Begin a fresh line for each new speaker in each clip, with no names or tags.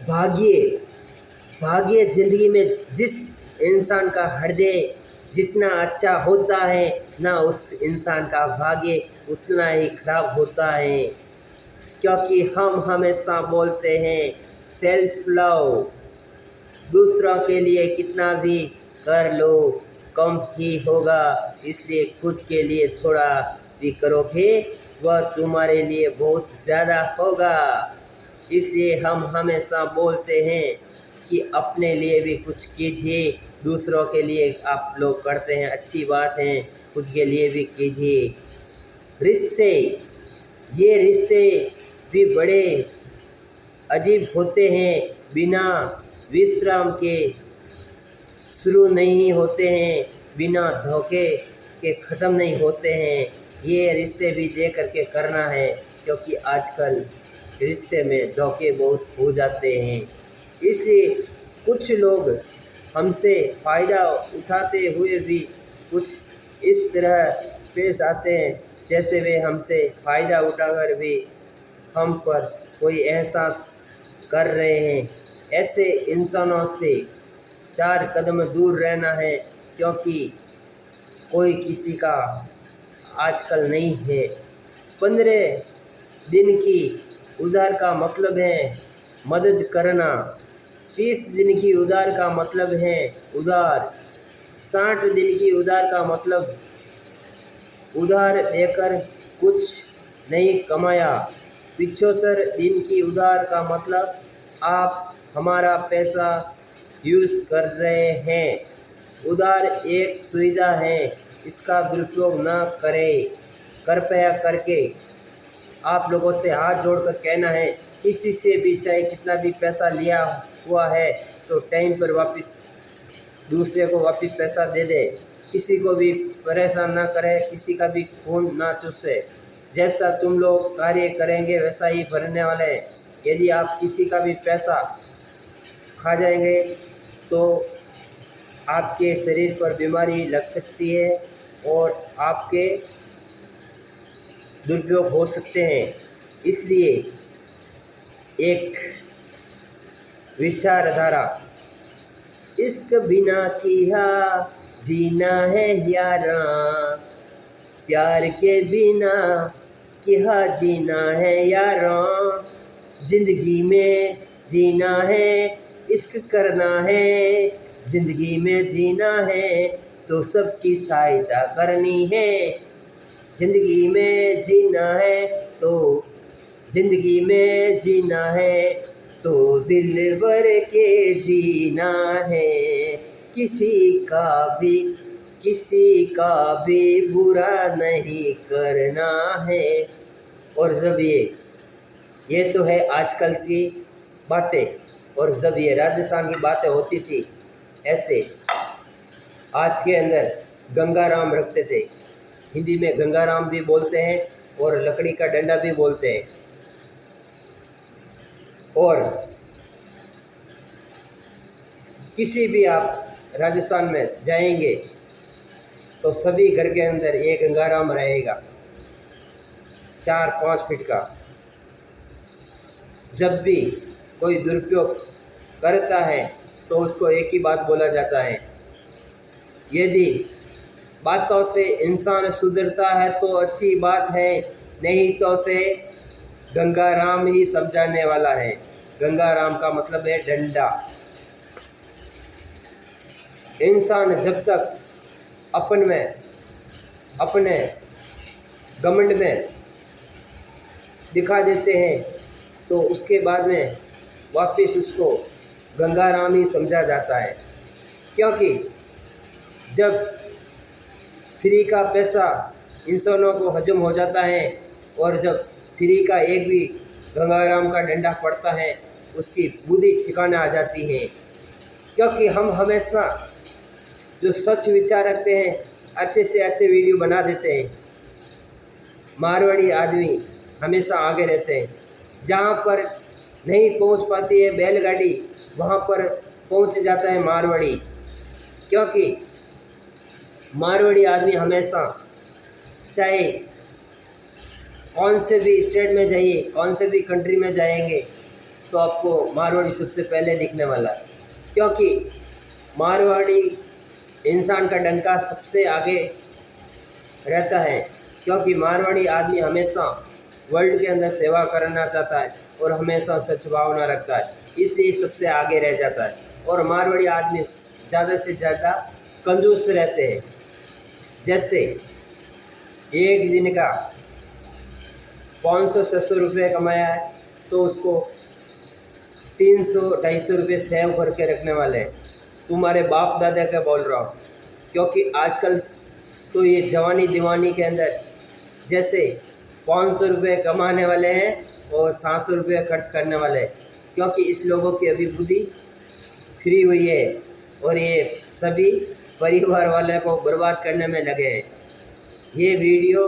भाग्य भाग्य जिंदगी में जिस इंसान का हृदय जितना अच्छा होता है ना उस इंसान का भाग्य उतना ही खराब होता है। क्योंकि हम हमेशा बोलते हैं सेल्फ लव, दूसरों के लिए कितना भी कर लो कम ही होगा, इसलिए खुद के लिए थोड़ा भी करोगे वह तुम्हारे लिए बहुत ज़्यादा होगा। इसलिए हम हमेशा बोलते हैं कि अपने लिए भी कुछ कीजिए, दूसरों के लिए आप लोग करते हैं अच्छी बात है, खुद के लिए भी कीजिए। रिश्ते, ये रिश्ते भी बड़े अजीब होते हैं, बिना विश्राम के शुरू नहीं होते हैं, बिना धोखे के ख़त्म नहीं होते हैं। ये रिश्ते भी दे करके करना है, क्योंकि आजकल रिश्ते में धोखे बहुत हो जाते हैं। इसलिए कुछ लोग हमसे फ़ायदा उठाते हुए भी कुछ इस तरह पेश आते हैं जैसे वे हमसे फ़ायदा उठाकर भी हम पर कोई एहसास कर रहे हैं। ऐसे इंसानों से 4 कदम दूर रहना है, क्योंकि कोई किसी का आजकल नहीं है। 15 दिन की उधार का मतलब है मदद करना, 30 दिन की उधार का मतलब है उधार, 60 दिन की उधार का मतलब उधार देकर कुछ नहीं कमाया, 75 दिन की उधार का मतलब आप हमारा पैसा यूज़ कर रहे हैं। उधार एक सुविधा है, इसका दुरुपयोग न करें। कृपया करके आप लोगों से हाथ जोड़कर कहना है, किसी से भी चाहे कितना भी पैसा लिया हुआ है तो टाइम पर वापस दूसरे को वापस पैसा दे दे। किसी को भी परेशान ना करे, किसी का भी खून ना चूसे। जैसा तुम लोग कार्य करेंगे वैसा ही भरने वाले हैं। यदि आप किसी का भी पैसा खा जाएंगे तो आपके शरीर पर बीमारी लग सकती है और आपके दुरुपयोग हो सकते हैं। इसलिए एक विचारधारा, इश्क बिना किया जीना है यारा, प्यार के बिना क्या जीना है यारा, जिंदगी में जीना है इश्क करना है, जिंदगी में जीना है तो सबकी सहायता करनी है, जिंदगी में जीना है तो जिंदगी में जीना है तो दिल भर के जीना है, किसी का भी बुरा नहीं करना है। और जब ये तो है आजकल की बातें, और जब ये राजस्थान की बातें होती थी ऐसे हाथ के अंदर गंगाराम रखते थे, हिंदी में गंगाराम भी बोलते हैं और लकड़ी का डंडा भी बोलते हैं। और किसी भी आप राजस्थान में जाएंगे तो सभी घर के अंदर ये गंगाराम रहेगा, 4-5 फीट का। जब भी कोई दुरुपयोग करता है तो उसको एक ही बात बोला जाता है, यदि बातों से इंसान सुधरता है तो अच्छी बात है, नहीं तो उसे गंगाराम ही समझाने वाला है। गंगाराम का मतलब है डंडा। इंसान जब तक अपने घमंड में दिखा देते हैं तो उसके बाद में वापस उसको गंगाराम ही समझा जाता है। क्योंकि जब फ्री का पैसा इंसानों को हजम हो जाता है और जब फ्री का एक भी गंगाराम का डंडा पड़ता है उसकी बुद्धि ठिकाने आ जाती है। क्योंकि हम हमेशा जो सच विचार रखते हैं अच्छे से अच्छे वीडियो बना देते हैं। मारवाड़ी आदमी हमेशा आगे रहते हैं, जहाँ पर नहीं पहुँच पाती है बैलगाड़ी वहाँ पर पहुँच जाता है मारवाड़ी। क्योंकि मारवाड़ी आदमी हमेशा चाहे कौन से भी स्टेट में जाइए, कौन से भी कंट्री में जाएंगे, तो आपको मारवाड़ी सबसे पहले दिखने वाला है, क्योंकि मारवाड़ी इंसान का डंका सबसे आगे रहता है, क्योंकि मारवाड़ी आदमी हमेशा वर्ल्ड के अंदर सेवा करना चाहता है और हमेशा सच भावना रखता है, इसलिए सबसे आगे रह जाता है। और मारवाड़ी आदमी ज़्यादा से ज़्यादा कंजूस रहते हैं। जैसे एक दिन का 500-600 रुपये कमाया है तो उसको 300-250 रुपये सेव करके रखने वाले हैं। तुम्हारे बाप दादा का बोल रहा हूँ, क्योंकि आजकल तो ये जवानी दीवानी के अंदर जैसे 500 रुपये कमाने वाले हैं और 700 रुपये खर्च करने वाले हैं, क्योंकि इस लोगों की अभी बुद्धि फ्री हुई है और ये सभी परिवार वाले को बर्बाद करने में लगे हैं। ये वीडियो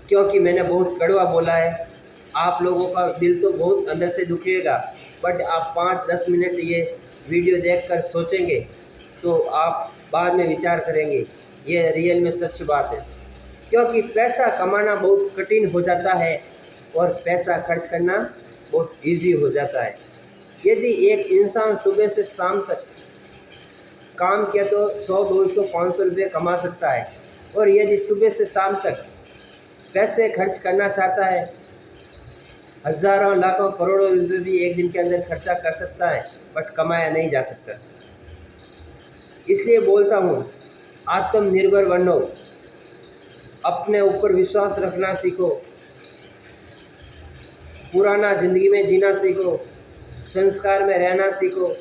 क्योंकि मैंने बहुत कड़वा बोला है, आप लोगों का दिल तो बहुत अंदर से दुखिएगा, बट आप 5-10 मिनट ये वीडियो देखकर सोचेंगे तो आप बाद में विचार करेंगे, ये रियल में सच बात है। क्योंकि पैसा कमाना बहुत कठिन हो जाता है और पैसा खर्च करना बहुत इजी हो जाता है। यदि एक इंसान सुबह से शाम तक काम किया तो 100, 200, 500 रुपये कमा सकता है, और यदि सुबह से शाम तक पैसे खर्च करना चाहता है, हज़ारों लाखों करोड़ों रुपये भी एक दिन के अंदर खर्चा कर सकता है, बट कमाया नहीं जा सकता। इसलिए बोलता हूँ, आत्मनिर्भर बनो, अपने ऊपर विश्वास रखना सीखो, पुराना ज़िंदगी में जीना सीखो, संस्कार में रहना सीखो,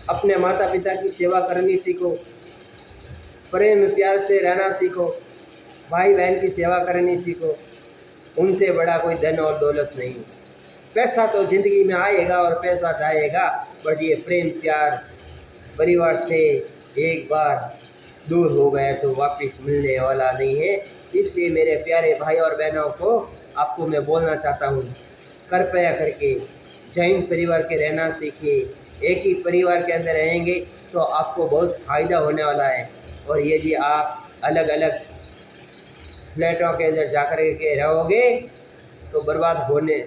अपने माता पिता की सेवा करनी सीखो, प्रेम प्यार से रहना सीखो, भाई बहन की सेवा करनी सीखो। उनसे बड़ा कोई धन और दौलत नहीं। पैसा तो ज़िंदगी में आएगा और पैसा जाएगा, बट ये प्रेम प्यार परिवार से एक बार दूर हो गया तो वापस मिलने वाला नहीं है। इसलिए मेरे प्यारे भाई और बहनों को आपको मैं बोलना चाहता हूँ, कृपया करके जॉइंट परिवार के रहना सीखिए। एक ही परिवार के अंदर रहेंगे तो आपको बहुत फ़ायदा होने वाला है, और यदि आप अलग अलग फ्लैटों के अंदर जाकर के रहोगे तो बर्बाद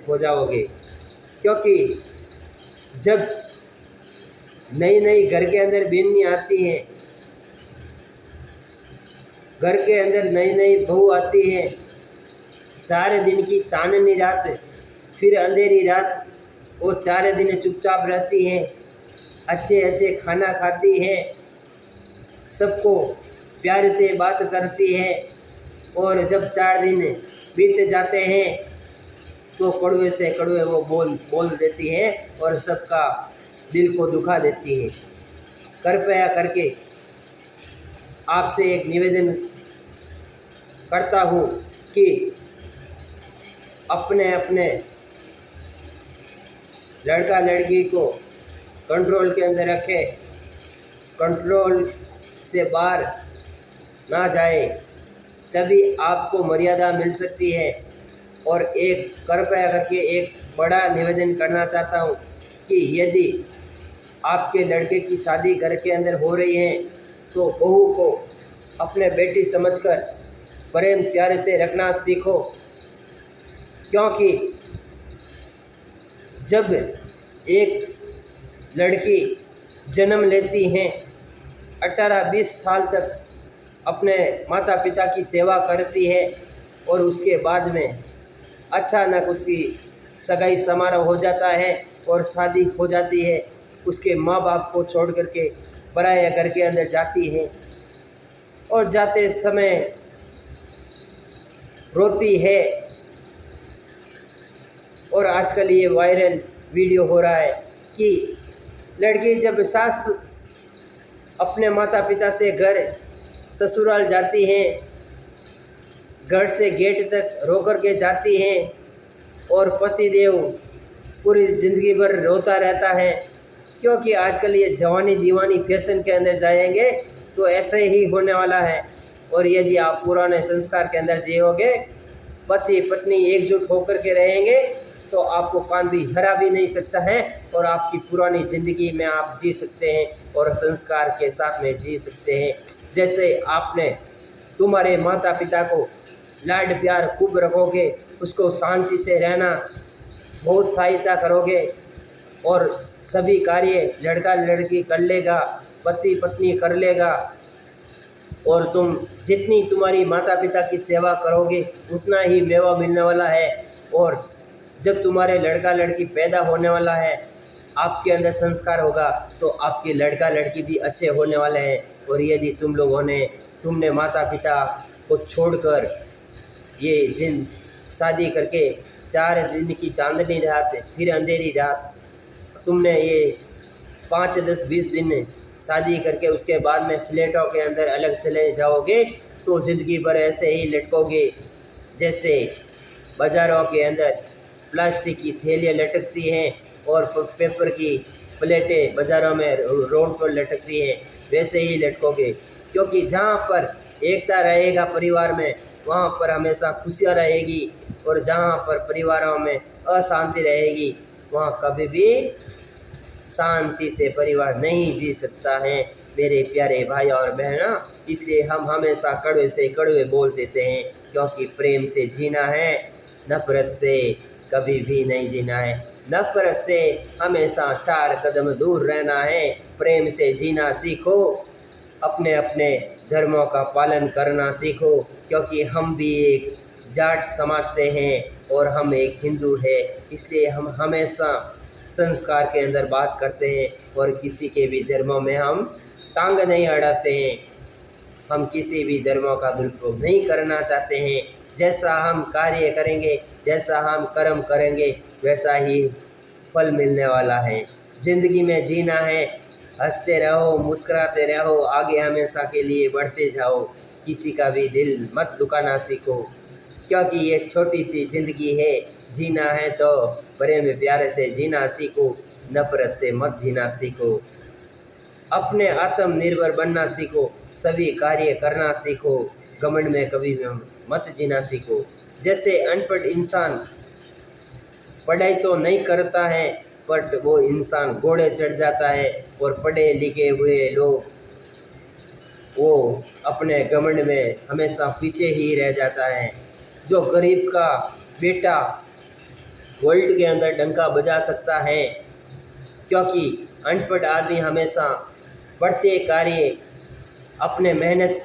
हो जाओगे। क्योंकि जब नई नई घर के अंदर बीननी आती है, घर के अंदर नई नई बहू आती है, 4 दिन की चांदनी रात फिर अंधेरी रात, वो 4 दिन चुपचाप रहती हैं, अच्छे अच्छे खाना खाती हैं, सबको प्यार से बात करती है, और जब 4 दिन बीत जाते हैं तो कड़वे से कड़वे वो बोल देती है और सबका दिल को दुखा देती है। कृपया करके आपसे एक निवेदन करता हूँ कि अपने अपने लड़का लड़की को कंट्रोल के अंदर रखें, कंट्रोल से बाहर ना जाए, तभी आपको मर्यादा मिल सकती है। और एक कृपया करके एक बड़ा निवेदन करना चाहता हूँ कि यदि आपके लड़के की शादी घर के अंदर हो रही है तो बहू को अपने बेटी समझकर प्रेम प्यार से रखना सीखो। क्योंकि जब एक लड़की जन्म लेती हैं, 18-20 साल तक अपने माता पिता की सेवा करती है, और उसके बाद में अचानक उसकी सगाई समारोह हो जाता है और शादी हो जाती है, उसके माँ बाप को छोड़ करके पराया घर के अंदर जाती है, और जाते समय रोती है। और आजकल ये वायरल वीडियो हो रहा है कि लड़की जब सास अपने माता पिता से घर ससुराल जाती हैं, घर से गेट तक रो कर के जाती हैं, और पतिदेव पूरी ज़िंदगी भर रोता रहता है। क्योंकि आजकल ये जवानी दीवानी फैशन के अंदर जाएंगे तो ऐसे ही होने वाला है। और यदि आप पुराने संस्कार के अंदर जियोगे, पति पत्नी एकजुट होकर के रहेंगे, तो आपको कान भी हरा भी नहीं सकता है, और आपकी पुरानी ज़िंदगी में आप जी सकते हैं और संस्कार के साथ में जी सकते हैं। जैसे आपने तुम्हारे माता पिता को लाड प्यार खूब रखोगे, उसको शांति से रहना बहुत सहायता करोगे और सभी कार्य लड़का लड़की कर लेगा, पति पत्नी कर लेगा, और तुम जितनी तुम्हारी माता पिता की सेवा करोगे उतना ही मेवा मिलने वाला है। और जब तुम्हारे लड़का लड़की पैदा होने वाला है, आपके अंदर संस्कार होगा तो आपके लड़का लड़की भी अच्छे होने वाले हैं। और यदि तुमने माता पिता को छोड़कर ये जिन शादी करके 4 दिन की चांदनी रात फिर अंधेरी रात, तुमने ये 5, 10, 20 दिन शादी करके उसके बाद में फ्लैटों के अंदर अलग चले जाओगे तो ज़िंदगी भर ऐसे ही लटकोगे। जैसे बाज़ारों के अंदर प्लास्टिक की थैलियाँ लटकती हैं और पेपर की प्लेटें बाज़ारों में रोड पर लटकती हैं, वैसे ही लटकोगे। क्योंकि जहाँ पर एकता रहेगा परिवार में, वहाँ पर हमेशा खुशियाँ रहेगी, और जहाँ पर परिवारों में अशांति रहेगी वहाँ कभी भी शांति से परिवार नहीं जी सकता है मेरे प्यारे भाई और बहना। इसलिए हम हमेशा कड़वे से कड़वे बोल देते हैं, क्योंकि प्रेम से जीना है, नफ़रत से कभी भी नहीं जीना है। नफ़रत से हमेशा 4 कदम दूर रहना है। प्रेम से जीना सीखो, अपने अपने धर्मों का पालन करना सीखो, क्योंकि हम भी एक जाट समाज से हैं और हम एक हिंदू है। इसलिए हम हमेशा संस्कार के अंदर बात करते हैं और किसी के भी धर्मों में हम टांग नहीं अड़ाते हैं। हम किसी भी धर्मों का दुरुपयोग नहीं करना चाहते हैं। जैसा हम कार्य करेंगे, जैसा हम कर्म करेंगे, वैसा ही फल मिलने वाला है। ज़िंदगी में जीना है, हंसते रहो, मुस्कुराते रहो, आगे हमेशा के लिए बढ़ते जाओ। किसी का भी दिल मत दुखाना सीखो, क्योंकि ये छोटी सी ज़िंदगी है। जीना है तो प्रेम प्यार से जीना सीखो, नफ़रत से मत जीना सीखो। अपने आत्मनिर्भर बनना सीखो, सभी कार्य करना सीखो, घमंड में कभी भी मत जीना सीखो। जैसे अनपढ़ इंसान पढ़ाई तो नहीं करता है, बट वो इंसान घोड़े चढ़ जाता है, और पढ़े लिखे हुए लोग वो अपने घमंड में हमेशा पीछे ही रह जाता है। जो गरीब का बेटा वर्ल्ड के अंदर डंका बजा सकता है, क्योंकि अनपढ़ आदमी हमेशा पढ़ते कार्य अपने मेहनत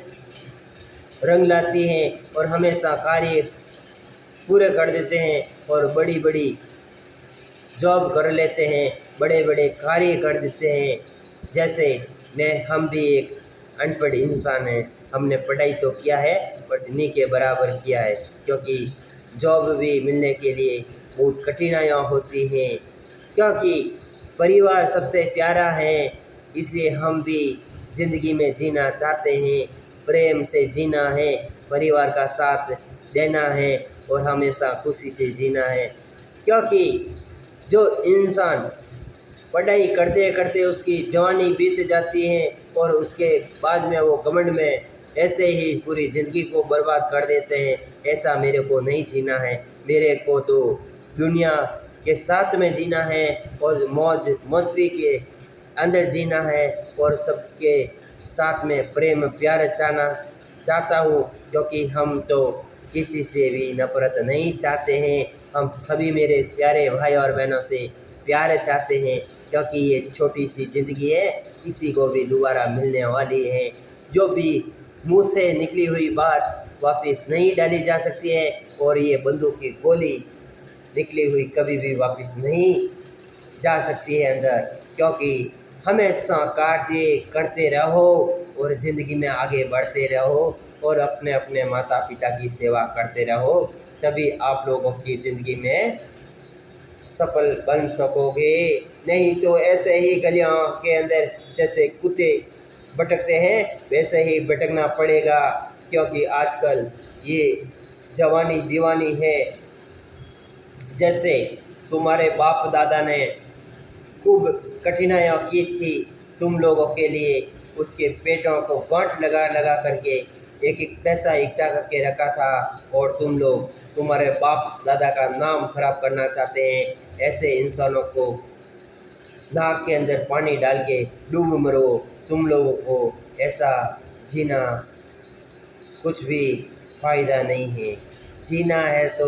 रंग लाती हैं और हमेशा कार्य पूरे कर देते हैं और बड़ी बड़ी जॉब कर लेते हैं, बड़े बड़े कार्य कर देते हैं। जैसे हम भी एक अनपढ़ इंसान हैं, हमने पढ़ाई तो किया है बट नहीं के बराबर किया है, क्योंकि जॉब भी मिलने के लिए बहुत कठिनाइयाँ होती हैं। क्योंकि परिवार सबसे प्यारा है, इसलिए हम भी ज़िंदगी में जीना चाहते हैं, प्रेम से जीना है, परिवार का साथ देना है और हमेशा खुशी से जीना है। क्योंकि जो इंसान पढ़ाई करते करते उसकी जवानी बीत जाती है और उसके बाद में वो घमंड में ऐसे ही पूरी ज़िंदगी को बर्बाद कर देते हैं, ऐसा मेरे को नहीं जीना है। मेरे को तो दुनिया के साथ में जीना है और मौज मस्ती के अंदर जीना है, और सबके साथ में प्रेम प्यार चाहता हूँ, क्योंकि हम तो किसी से भी नफ़रत नहीं चाहते हैं। हम सभी मेरे प्यारे भाई और बहनों से प्यार चाहते हैं, क्योंकि ये छोटी सी ज़िंदगी है, किसी को भी दोबारा मिलने वाली है। जो भी मुंह से निकली हुई बात वापस नहीं डाली जा सकती है, और ये बंदूक की गोली निकली हुई कभी भी वापस नहीं जा सकती है अंदर। क्योंकि हमेशा कार्य करते रहो और ज़िंदगी में आगे बढ़ते रहो और अपने अपने माता पिता की सेवा करते रहो, तभी आप लोगों की ज़िंदगी में सफल बन सकोगे। नहीं तो ऐसे ही गलियों के अंदर जैसे कुत्ते भटकते हैं वैसे ही भटकना पड़ेगा, क्योंकि आजकल ये जवानी दीवानी है। जैसे तुम्हारे बाप दादा ने खूब कठिनाइयाँ की थी तुम लोगों के लिए, उसके पेटों को गांठ लगा लगा करके एक एक पैसा इकट्ठा करके रखा था, और तुम लोग तुम्हारे बाप दादा का नाम खराब करना चाहते हैं। ऐसे इंसानों को नाक के अंदर पानी डाल के डूब मरो। तुम लोगों को ऐसा जीना कुछ भी फ़ायदा नहीं है। जीना है तो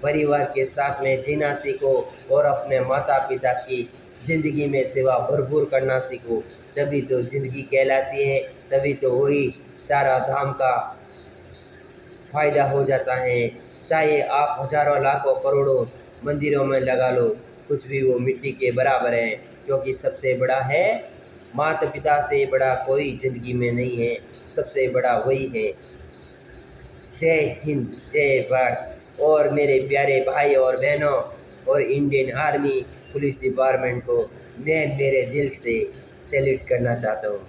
परिवार के साथ में जीना सीखो और अपने माता पिता की ज़िंदगी में सेवा भरपूर करना सीखो। तभी तो ज़िंदगी कहलाती है, तभी तो वही चारा धाम का फ़ायदा हो जाता है। चाहे आप हज़ारों लाखों करोड़ों मंदिरों में लगा लो, कुछ भी वो मिट्टी के बराबर है, क्योंकि सबसे बड़ा है माता पिता से बड़ा कोई ज़िंदगी में नहीं है, सबसे बड़ा वही है। जय हिंद, जय भारत। और मेरे प्यारे भाई और बहनों और इंडियन आर्मी पुलिस डिपार्टमेंट को मैं मेरे दिल से सैल्यूट करना चाहता हूँ।